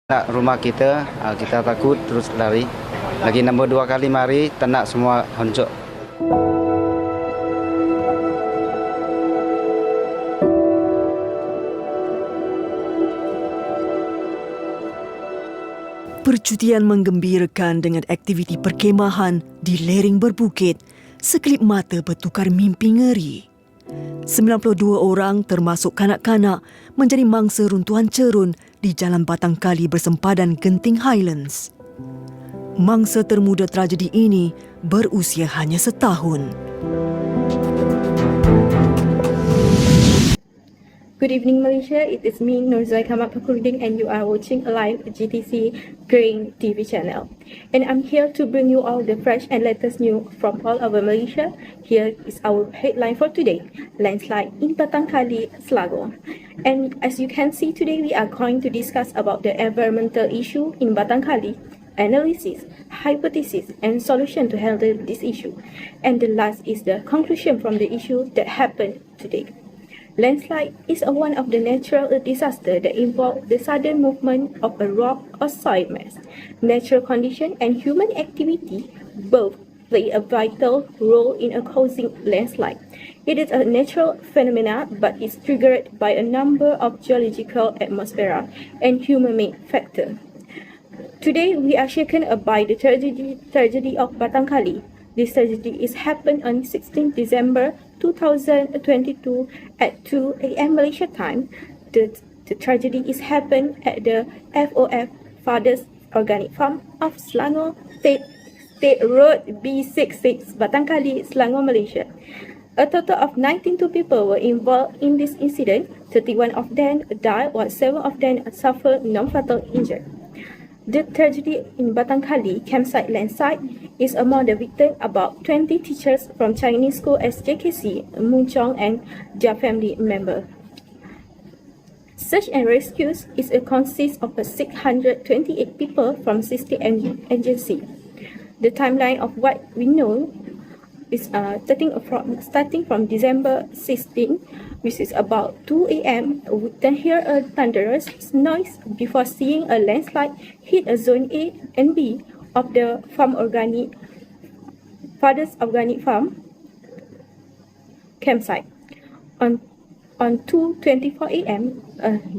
Nak rumah kita, kita takut terus lari. Lagi nombor 2 kali mari, ternak semua hancur. Percutian menggembirakan dengan aktiviti perkemahan di lereng berbukit, sekelip mata bertukar mimpi ngeri. 92 orang termasuk kanak-kanak menjadi mangsa runtuhan cerun di Jalan Batang Kali bersempadan Genting Highlands. Mangsa termuda tragedi ini berusia hanya setahun. Good evening, Malaysia. It is me, Nurzai Kamat Pakurudin, and you are watching a live GTC Green TV channel. And I'm here to bring you all the fresh and latest news from all over Malaysia. Here is our headline for today: landslide in Batang Kali, Selangor. And as you can see today, we are going to discuss about the environmental issue in Batang Kali, analysis, hypothesis, and solution to handle this issue. And the last is the conclusion from the issue that happened today. Landslide is one of the natural disasters that involve the sudden movement of a rock or soil mass. Natural condition and human activity both play a vital role in causing landslide. It is a natural phenomenon, but is triggered by a number of geological, atmospheric, and human-made factors. Today, we are shaken by the tragedy of Batang Kali. This tragedy is happened on 16 December 2022 at 2 a.m. Malaysia time. The tragedy is happened at the FOF Fathers Organic Farm of Selangor State Road B66, Batang Kali, Selangor, Malaysia. A total of 92 people were involved in this incident. 31 of them died, while 7 of them suffered non-fatal injury. The tragedy in Batang Kali campsite landslide is among the victims about 20 teachers from Chinese school SJKC, Munchong, and their family member. Search and rescues consists of 628 people from 60 agencies. The timeline of what we know is starting from December 16, which is about 2 a.m. We can hear a thunderous noise before seeing a landslide hit a zone A and B of the Father's Organic Farm campsite. On 2:24 a.m.,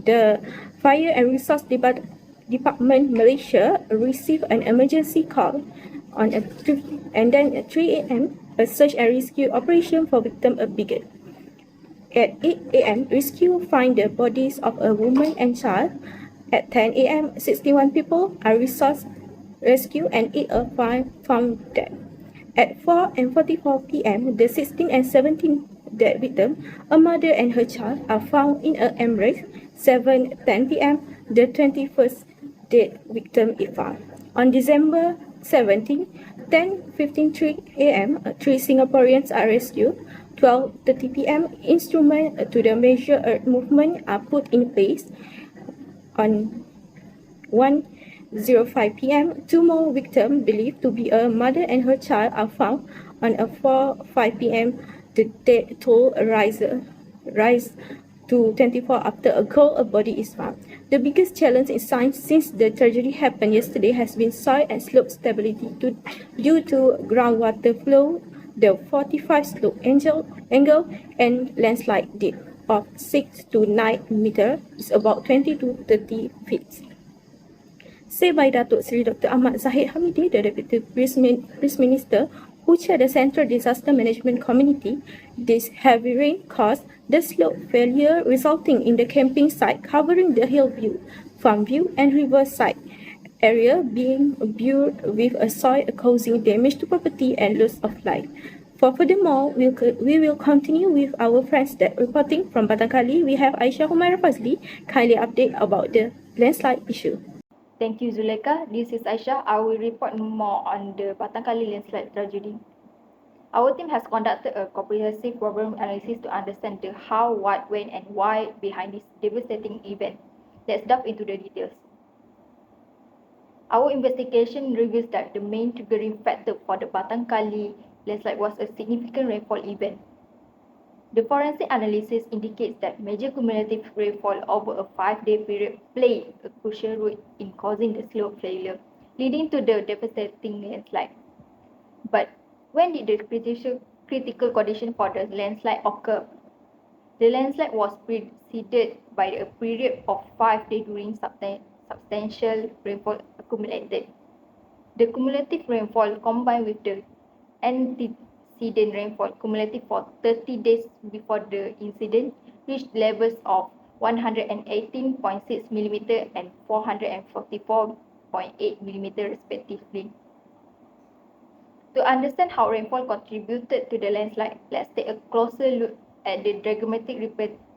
the Fire and Resource Department Malaysia received an emergency call and then at 3 a.m. a search and rescue operation for victim began. At 8 a.m., rescue find the bodies of a woman and child. At 10 a.m., 61 people are resource rescued and 8 are found dead. At 4:44 p.m., the 16 and 17 dead victim, a mother and her child, are found in an embrace. 7:10 p.m., the 21st dead victim is found. On December 17, 10:53 a.m., 3 Singaporeans are rescued. 12:30 p.m., instruments to the measure earth movement are put in place. On 1:05 p.m., 2 more victims believed to be a mother and her child are found. On 4:05 p.m., the death toll rise to 24 after a cold body is found. The biggest challenge in science since the tragedy happened yesterday has been soil and slope stability due to groundwater flow, the 45 slope angle, and landslide depth of 6 to 9 meter is about 20 to 30 feet. Said by Datuk Seri Dr. Ahmad Zahid Hamidi, the Deputy Priest Minister, who chaired the Central Disaster Management Committee. This heavy rain caused the slope failure, resulting in the camping site covering the hill view, farm view, and river side area being imbued with a soil, causing damage to property and loss of life. Furthermore, we will continue with our friends that reporting from Batang Kali. We have Aisyah Humaira Fazli kindly update about the landslide issue. Thank you, Zuleka. This is Aisyah. I will report more on the Batang Kali landslide tragedy. Our team has conducted a comprehensive problem analysis to understand the how, what, when, and why behind this devastating event. Let's dive into the details. Our investigation reveals that the main triggering factor for the Batang Kali landslide was a significant rainfall event. The forensic analysis indicates that major cumulative rainfall over a 5-day period played a crucial role in causing the slope failure, leading to the devastating landslide. But when did the critical condition for the landslide occur? The landslide was preceded by a period of 5 days during substantial rainfall accumulated. The cumulative rainfall combined with the antecedent rainfall cumulative for 30 days before the incident reached levels of 118.6 mm and 444.8 mm respectively. To understand how rainfall contributed to the landslide, let's take a closer look at the diagrammatic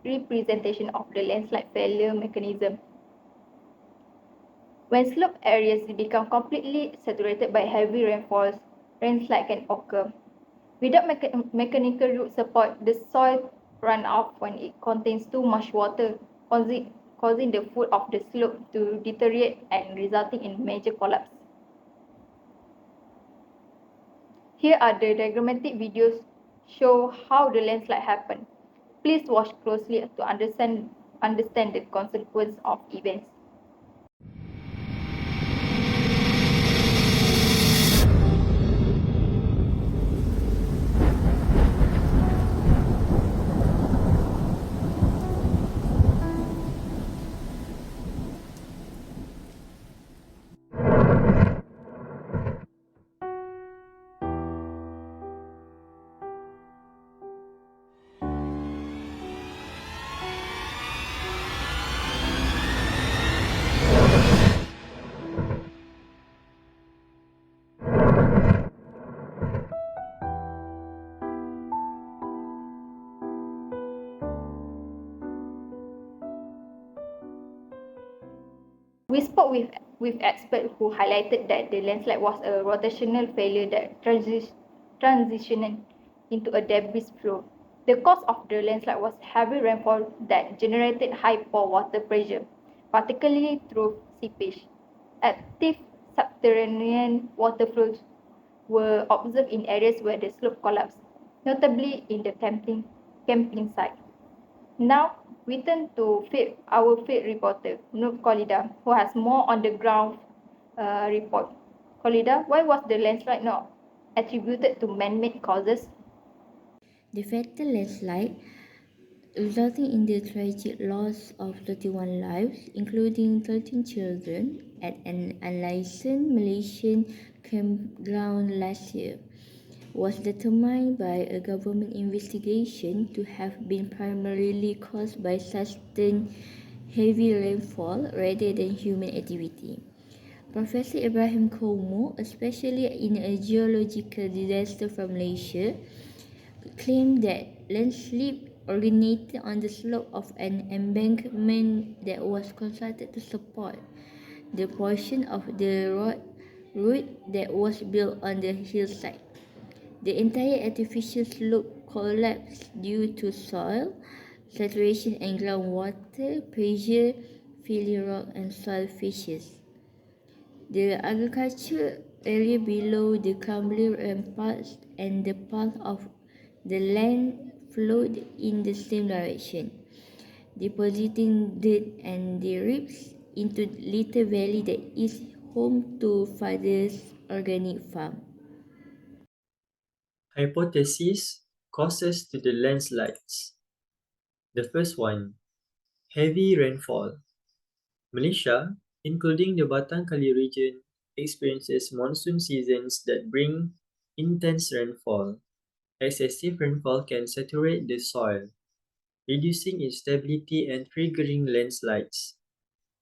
representation of the landslide failure mechanism. When slope areas become completely saturated by heavy rainfalls, landslide can occur. Without mechanical root support, the soil runs off when it contains too much water, causing the foot of the slope to deteriorate and resulting in major collapse. Here are the diagrammatic videos show how the landslide happened. Please watch closely to understand the consequence of events. We spoke with experts who highlighted that the landslide was a rotational failure that transitioned into a debris flow. The cause of the landslide was heavy rainfall that generated high pore water pressure, particularly through seepage. Active subterranean water flows were observed in areas where the slope collapsed, notably in the camping site. Now, we turn to our field reporter, Nur Khalida, who has more on the ground report. Khalida, why was the landslide not attributed to man-made causes? The fatal landslide, resulting in the tragic loss of 31 lives, including 13 children, at an unlicensed Malaysian campground last year, was determined by a government investigation to have been primarily caused by sustained heavy rainfall rather than human activity. Professor Ibrahim Komo, especially in a geological disaster from Malaysia, claimed that landslide originated on the slope of an embankment that was constructed to support the portion of the road that was built on the hillside. The entire artificial slope collapsed due to soil saturation and groundwater pressure, filling rock and soil features. The agriculture area below the crumbling ramparts and the path of the land flowed in the same direction, depositing dirt and debris into little valley that is home to father's organic farm. Hypotheses causes to the landslides. The first one, heavy rainfall. Malaysia, including the Batang Kali region, experiences monsoon seasons that bring intense rainfall. Excessive rainfall can saturate the soil, reducing its stability and triggering landslides.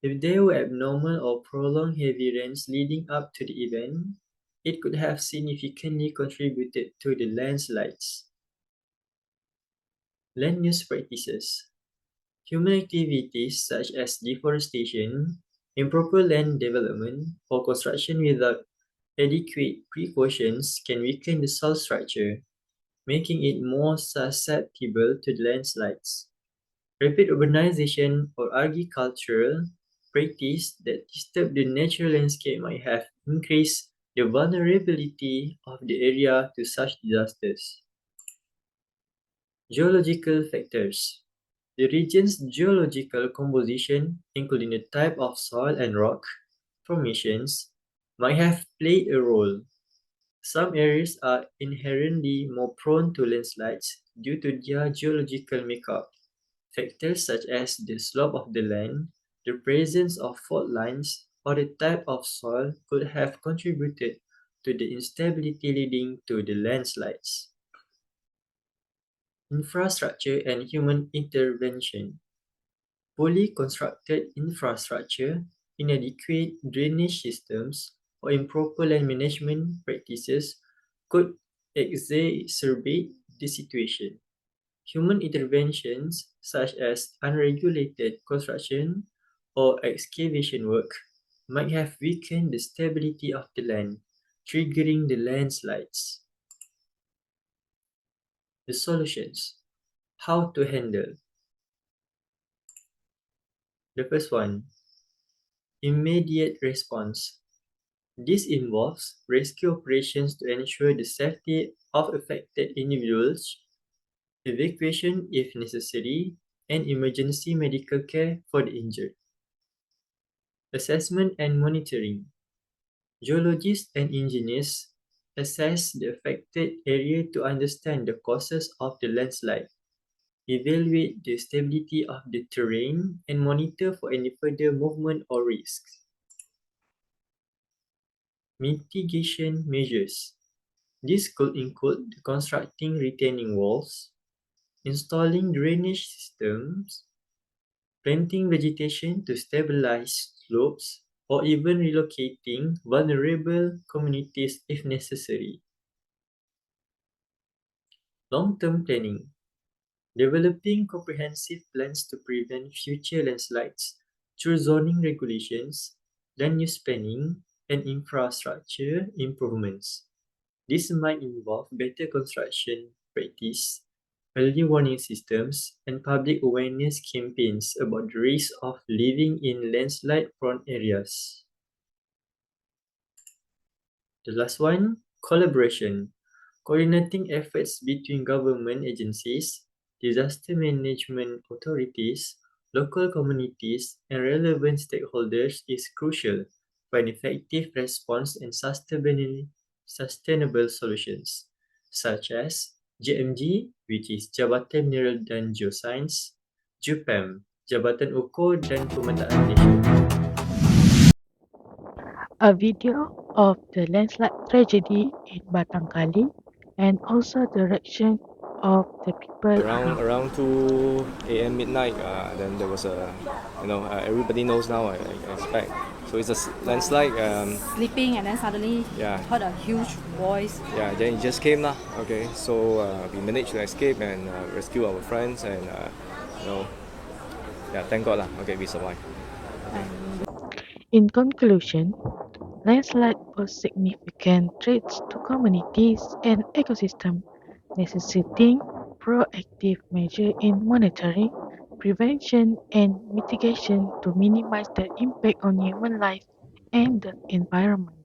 If there were abnormal or prolonged heavy rains leading up to the event, it could have significantly contributed to the landslides. Land use practices. Human activities such as deforestation, improper land development, or construction without adequate precautions can weaken the soil structure, making it more susceptible to landslides. Rapid urbanization or agricultural practice that disturb the natural landscape might have increased the vulnerability of the area to such disasters. Geological factors. The region's geological composition, including the type of soil and rock formations, might have played a role. Some areas are inherently more prone to landslides due to their geological makeup. Factors such as the slope of the land, the presence of fault lines, or the type of soil could have contributed to the instability leading to the landslides. Infrastructure and human intervention. Poorly constructed infrastructure, inadequate drainage systems, or improper land management practices could exacerbate the situation. Human interventions, such as unregulated construction or excavation work, might have weakened the stability of the land, triggering the landslides. The solutions. How to handle. The first one, immediate response. This involves rescue operations to ensure the safety of affected individuals, evacuation if necessary, and emergency medical care for the injured. Assessment and monitoring. Geologists and engineers assess the affected area to understand the causes of the landslide, evaluate the stability of the terrain, and monitor for any further movement or risks. Mitigation measures. This could include constructing retaining walls, installing drainage systems, planting vegetation to stabilize slopes, or even relocating vulnerable communities if necessary. Long-term planning. Developing comprehensive plans to prevent future landslides through zoning regulations, land use planning, and infrastructure improvements. This might involve better construction practice, early warning systems, and public awareness campaigns about the risk of living in landslide-prone areas. The last one, collaboration. Coordinating efforts between government agencies, disaster management authorities, local communities, and relevant stakeholders is crucial for an effective response and sustainable solutions, such as JMG, which is Jabatan Mineral dan Geoscience, JUPAM, Jabatan Ukur dan Pemetaan Malaysia. A video of the landslide tragedy in Batang and also the reaction of the people around 2 a.m. midnight. Then there was a, everybody knows now, I expect. So it's a landslide. Sleeping, and then suddenly heard a huge voice. Yeah, then it just came lah. Okay, so we managed to escape and rescue our friends, and thank God lah. Okay, we survived. In conclusion, landslide pose significant threats to communities and ecosystems, necessitating proactive measures in monitoring, prevention, and mitigation to minimize the impact on human life and the environment.